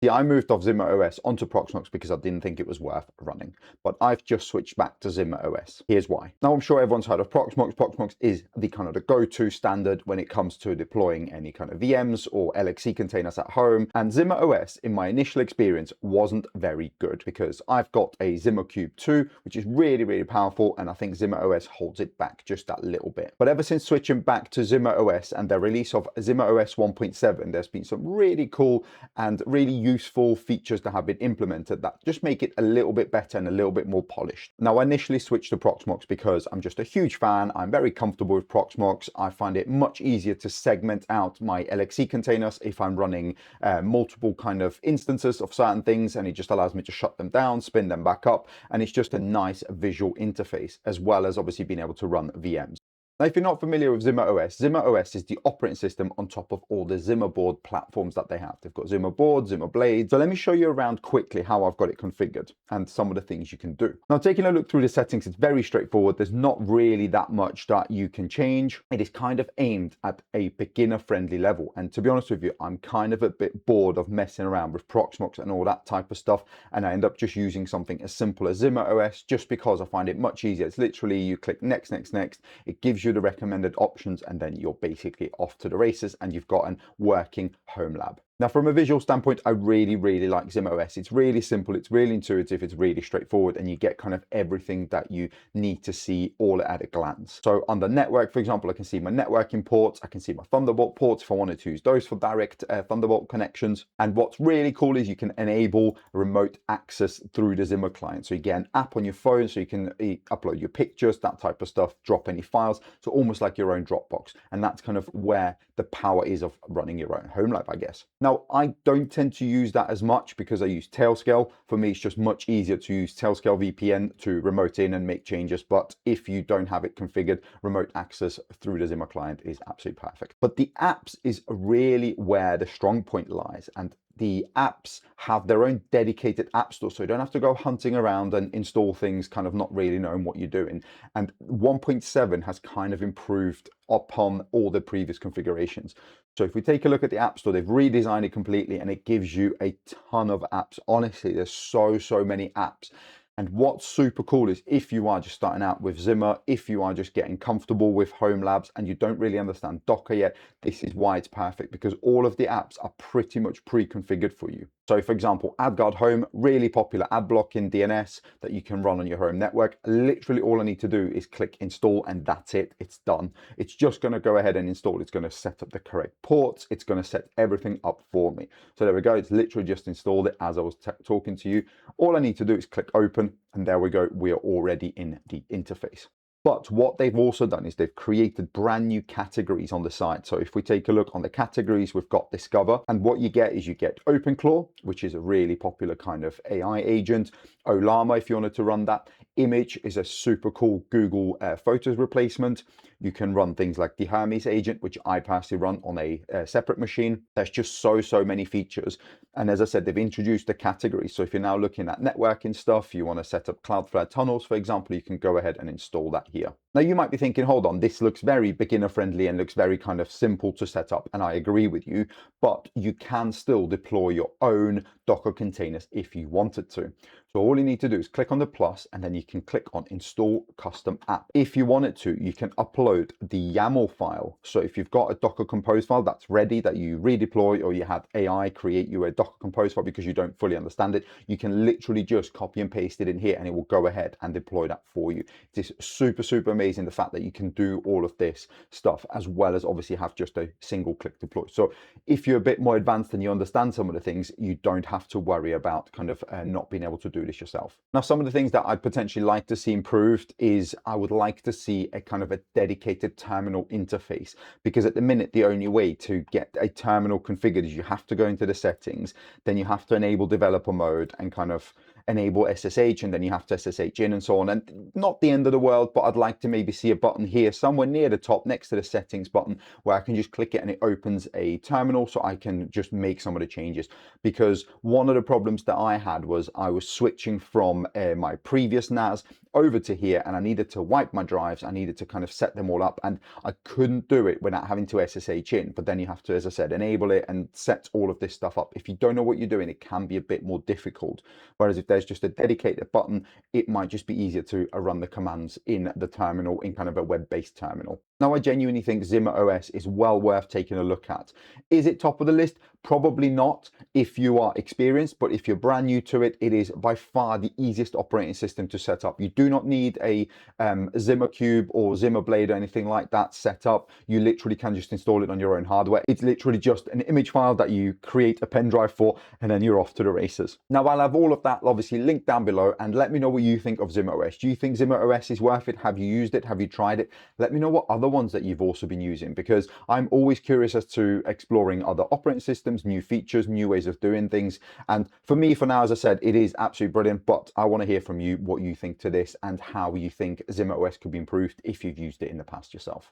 See, I moved off ZimaOS onto Proxmox because I didn't think it was worth running, but I've just switched back to ZimaOS. Here's why. Now, I'm sure everyone's heard of Proxmox. Proxmox is the kind of the go-to standard when it comes to deploying any kind of VMs or LXC containers at home. And ZimaOS, in my initial experience, wasn't very good because I've got a ZimaCube 2, which is really, really powerful, and I think ZimaOS holds it back just that little bit. But ever since switching back to ZimaOS and the release of ZimaOS 1.7, there's been some really cool and really useful features that have been implemented that just make it a little bit better and a little bit more polished. Now, I initially switched to Proxmox because I'm just a huge fan. I'm very comfortable with Proxmox. I find it much easier to segment out my LXC containers if I'm running multiple kind of instances of certain things, and it just allows me to shut them down, spin them back up, and it's just a nice visual interface, as well as obviously being able to run VMs. Now, if you're not familiar with ZimaOS, ZimaOS is the operating system on top of all the Zima board platforms that they have. They've got Zima board, Zima Blade. So let me show you around quickly how I've got it configured and some of the things you can do. Now, taking a look through the settings, it's very straightforward. There's not really that much that you can change. It is kind of aimed at a beginner-friendly level. And to be honest with you, I'm kind of a bit bored of messing around with Proxmox and all that type of stuff. And I end up just using something as simple as ZimaOS just because I find it much easier. It's literally you click next, next, next. It gives you the recommended options, and then you're basically off to the races and you've got an working Homelab. Now, from a visual standpoint, I really, really like ZimaOS. It's really simple, it's really intuitive, it's really straightforward, and you get kind of everything that you need to see all at a glance. So under network, for example, I can see my networking ports, I can see my Thunderbolt ports if I wanted to use those for direct Thunderbolt connections. And what's really cool is you can enable remote access through the Zima client. So you get an app on your phone, so you can upload your pictures, that type of stuff, drop any files. So almost like your own Dropbox. And that's kind of where the power is of running your own Homelab, I guess. Now, I don't tend to use that as much because I use Tailscale. For me, it's just much easier to use Tailscale VPN to remote in and make changes. But if you don't have it configured, remote access through the Zima client is absolutely perfect. But the apps is really where the strong point lies. And the apps have their own dedicated app store, so you don't have to go hunting around and install things kind of not really knowing what you're doing. And 1.7 has kind of improved upon all the previous configurations. So if we take a look at the App Store, they've redesigned it completely and it gives you a ton of apps. Honestly, there's so many apps. And what's super cool is if you are just starting out with Zima, if you are just getting comfortable with Homelabs and you don't really understand Docker yet, this is why it's perfect, because all of the apps are pretty much pre-configured for you. So for example, AdGuard Home, really popular ad blocking DNS that you can run on your home network. Literally all I need to do is click install and that's it, it's done. It's just gonna go ahead and install. It's gonna set up the correct ports. It's gonna set everything up for me. So there we go, it's literally just installed it as I was talking to you. All I need to do is click open and there we go, we are already in the interface. But what they've also done is they've created brand new categories on the site. So if we take a look on the categories, we've got Discover. And what you get is you get OpenClaw, which is a really popular kind of AI agent. Ollama, if you wanted to run that. Immich is a super cool Google Photos replacement. You can run things like the Hermes agent, which I personally run on a separate machine. There's just so many features. And as I said, they've introduced the categories. So if you're now looking at networking stuff, you want to set up Cloudflare tunnels, for example, you can go ahead and install that here. Now you might be thinking, hold on, this looks very beginner friendly and looks very kind of simple to set up. And I agree with you, but you can still deploy your own Docker containers if you wanted to. So all you need to do is click on the plus and then you can click on install custom app. If you wanted to, you can upload the YAML file. So if you've got a Docker Compose file that's ready that you redeploy, or you had AI create you a Docker Compose file because you don't fully understand it, you can literally just copy and paste it in here and it will go ahead and deploy that for you. It is super amazing, the fact that you can do all of this stuff as well as obviously have just a single click deploy. So if you're a bit more advanced and you understand some of the things, you don't have to worry about kind of not being able to do this yourself. Now, some of the things that I'd potentially like to see improved is I would like to see a kind of a dedicated terminal interface, because at the minute the only way to get a terminal configured is you have to go into the settings, then you have to enable developer mode and kind of enable SSH, and then you have to SSH in and so on. And not the end of the world, but I'd like to maybe see a button here somewhere near the top next to the settings button where I can just click it and it opens a terminal so I can just make some of the changes. Because one of the problems that I had was I was switching from my previous NAS over to here and I needed to wipe my drives, I needed to kind of set them all up, and I couldn't do it without having to SSH in. But then you have to, as I said, enable it and set all of this stuff up. If you don't know what you're doing, it can be a bit more difficult. Whereas if there's just a dedicated button, it might just be easier to run the commands in the terminal, in kind of a web-based terminal. Now, I genuinely think ZimaOS is well worth taking a look at. Is it top of the list? Probably not if you are experienced, but if you're brand new to it, it is by far the easiest operating system to set up. You do not need a ZimaCube or ZimaBlade or anything like that set up. You literally can just install it on your own hardware. It's literally just an image file that you create a pen drive for, and then you're off to the races. Now, I'll have all of that obviously linked down below, and let me know what you think of ZimaOS. Do you think ZimaOS is worth it? Have you used it? Have you tried it? Let me know what other ones that you've also been using, because I'm always curious as to exploring other operating systems, new features, new ways of doing things. And for me, for now, as I said, it is absolutely brilliant, but I want to hear from you what you think to this and how you think ZimaOS could be improved if you've used it in the past yourself.